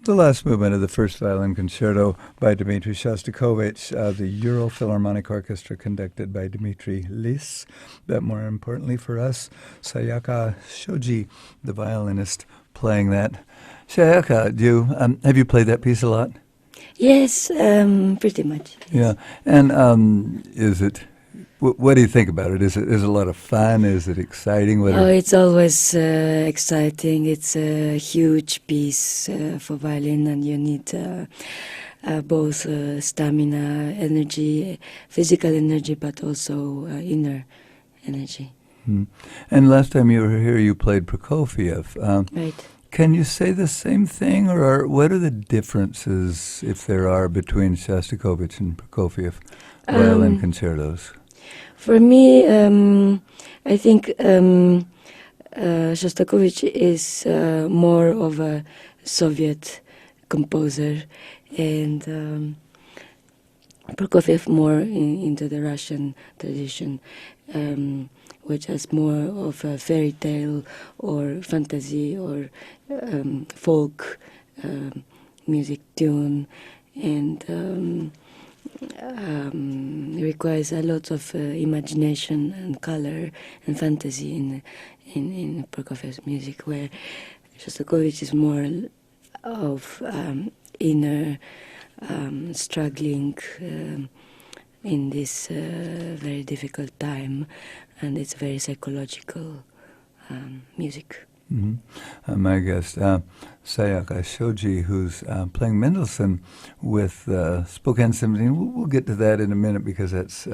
The last movement of the first violin concerto by Dmitri Shostakovich, the Ural Philharmonic Orchestra conducted by Dmitri Lis. But more importantly for us, Sayaka Shoji, the violinist, playing that. Sayaka, have you played that piece a lot? Yes, pretty much. Yeah, Yes. and is it? What do you think about it? Is it a lot of fun? Is it exciting? It's always exciting. It's a huge piece for violin, and you need both stamina, energy, physical energy, but also inner energy. Hmm. And last time you were here, you played Prokofiev. Right. Can you say the same thing, or what are the differences, if there are, between Shostakovich and Prokofiev violin concertos? For me, I think Shostakovich is more of a Soviet composer, and Prokofiev more into the Russian tradition, which has more of a fairy tale or fantasy or folk music tune, and requires a lot of imagination and color and fantasy in Prokofiev's music, where Shostakovich is more of inner struggling in this very difficult time, and it's very psychological music. Mm-hmm. My guest, Sayaka Shoji, who's playing Mendelssohn with Spokane Symphony. We'll get to that in a minute because that's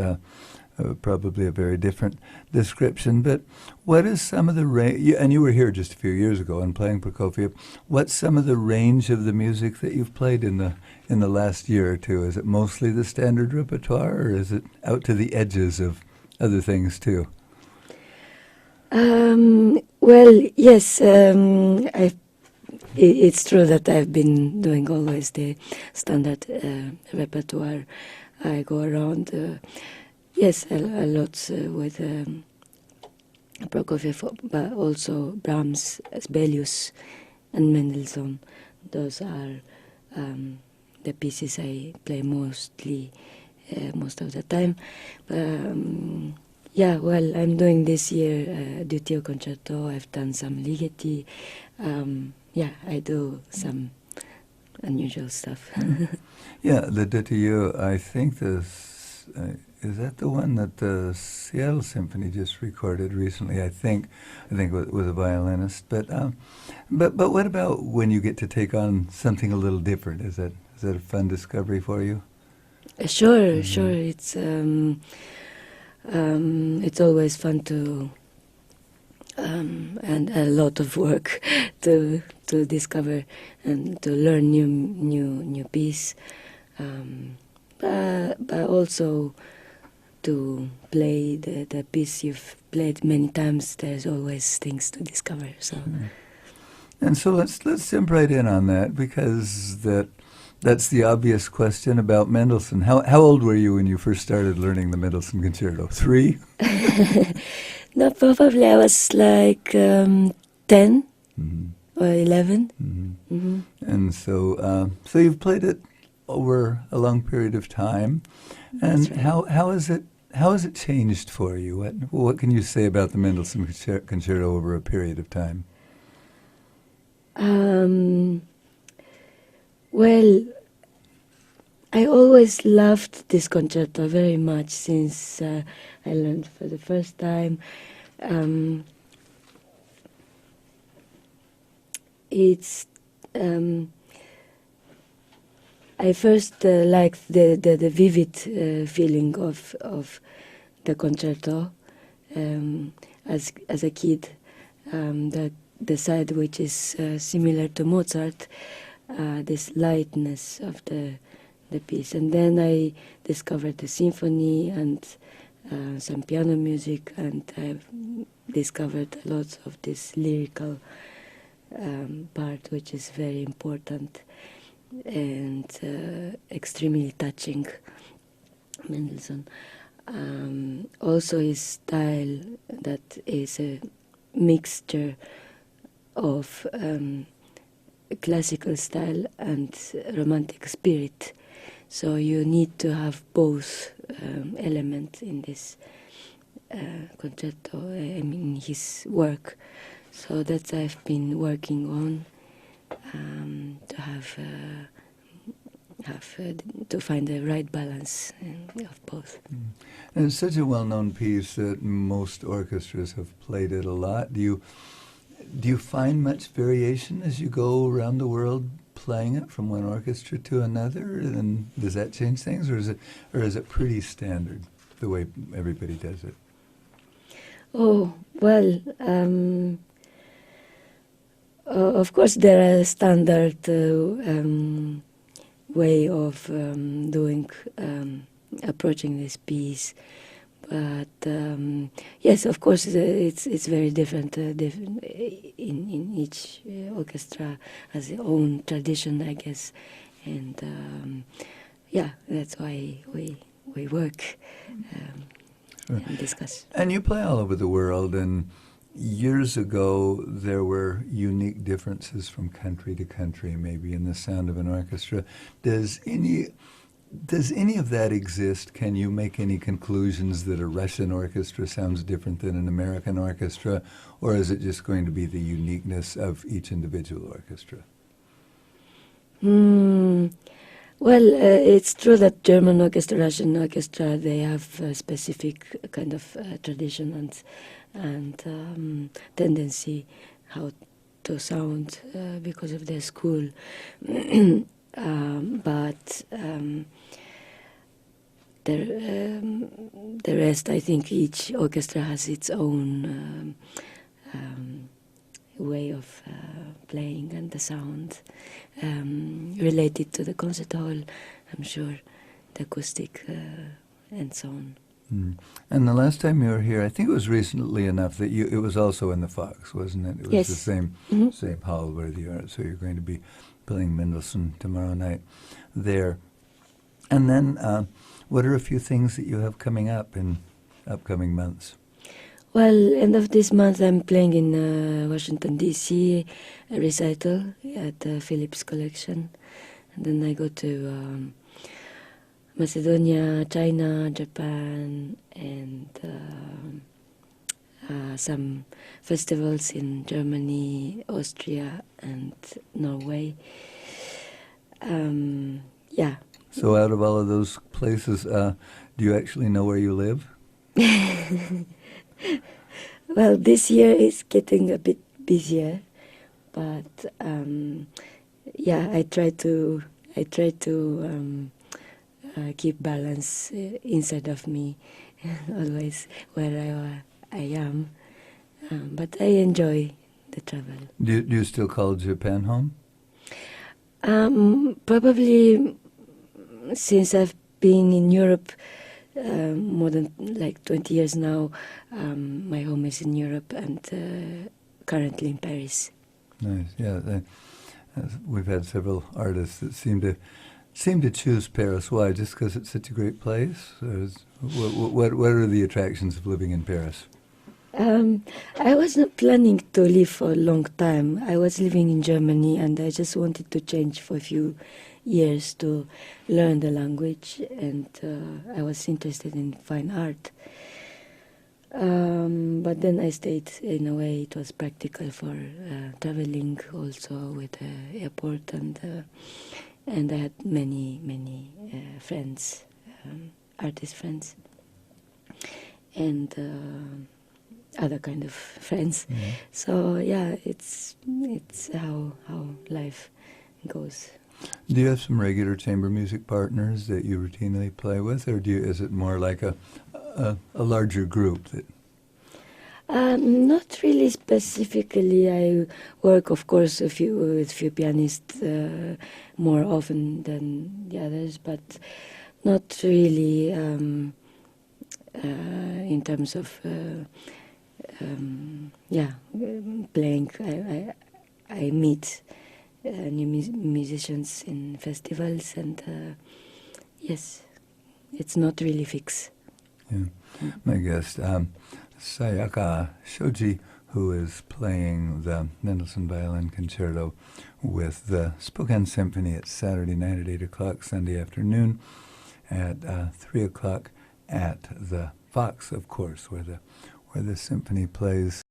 probably a very different description. But what is some of the range? And you were here just a few years ago and playing Prokofiev. What's some of the range of the music that you've played in the last year or two? Is it mostly the standard repertoire, or is it out to the edges of other things too? Well, yes, it's true that I've been doing always the standard repertoire. I go around, yes, a lot with Prokofiev, but also Brahms, Sibelius, and Mendelssohn. Those are the pieces I play mostly, most of the time. Yeah, well, I'm doing this year Duetto concerto. I've done some ligeti. Yeah, I do some unusual stuff. Yeah, the Duetto, I think this is that the one that the Seattle Symphony just recorded recently. I think with a violinist. But what about when you get to take on something a little different? Is that a fun discovery for you? Sure, sure. It's always fun to and a lot of work to discover and to learn new piece, but also to play the piece you've played many times. There's always things to discover. So, and so let's jump right in on that, because that's the obvious question about Mendelssohn. How old were you when you first started learning the Mendelssohn Concerto? 3? No, probably I was like 10 or 11. Mm-hmm. Mm-hmm. And so you've played it over a long period of time. And right. How has it changed for you? What can you say about the Mendelssohn Concerto over a period of time? Well, I always loved this concerto very much since I learned for the first time. I first liked the vivid feeling of the concerto as a kid. The side which is similar to Mozart, this lightness of the piece, and then I discovered the symphony and some piano music, and I've discovered a lot of this lyrical part, which is very important and extremely touching. Mendelssohn, also his style, that is a mixture of classical style and romantic spirit. So you need to have both elements in this concerto, in his work. So that's I've been working on, to to find the right balance of both. And it's such a well-known piece that most orchestras have played it a lot. Do you find much variation as you go around the world playing it from one orchestra to another? And does that change things, or is it pretty standard the way everybody does it? Oh well. Of course, there are standard way of approaching this piece, but yes, of course, it's very different. In each orchestra has its own tradition, I guess, and yeah, that's why we work and discuss. And you play all over the world, and years ago, there were unique differences from country to country, maybe in the sound of an orchestra. Does any of that exist? Can you make any conclusions that a Russian orchestra sounds different than an American orchestra, or is it just going to be the uniqueness of each individual orchestra? Well, it's true that German orchestra, Russian orchestra, they have a specific kind of tradition and tendency how to sound because of their school. But the rest, I think each orchestra has its own way of playing and the sound related to the concert hall, I'm sure, the acoustic and so on. And the last time you were here, I think it was recently enough that it was also in the Fox, wasn't it? It was yes. The same same hall where you are. So you're going to be playing Mendelssohn tomorrow night there. And then what are a few things that you have coming up in upcoming months? Well, end of this month I'm playing in Washington, D.C., a recital at the Phillips Collection. And then I go to Macedonia, China, Japan, and some festivals in Germany, Austria, and Norway. Yeah. So out of all of those places, do you actually know where you live? Well, this year is getting a bit busier, but yeah, I try to keep balance inside of me, always where I am. But I enjoy the travel. Do you still call Japan home? Probably since I've been in Europe more than like 20 years now, my home is in Europe and currently in Paris. Nice, yeah. We've had several artists that seem to choose Paris. Why? Just because it's such a great place? What are the attractions of living in Paris? I was not planning to live for a long time. I was living in Germany and I just wanted to change for a few years to learn the language, and I was interested in fine art. But then I stayed. In a way, it was practical for traveling also with the airport, and I had many friends, artist friends, and other kind of friends. Mm-hmm. So yeah, it's how life goes. Do you have some regular chamber music partners that you routinely play with, or is it more like a larger group that? Not really specifically. I work, of course, with few pianists more often than the others, but not really in terms of playing. I meet new musicians in festivals, and yes, it's not really fixed. Yeah. My guest, Sayaka Shoji, who is playing the Mendelssohn Violin Concerto with the Spokane Symphony. It's Saturday night at 8 o'clock, Sunday afternoon at 3 o'clock at the Fox, of course, where the symphony plays.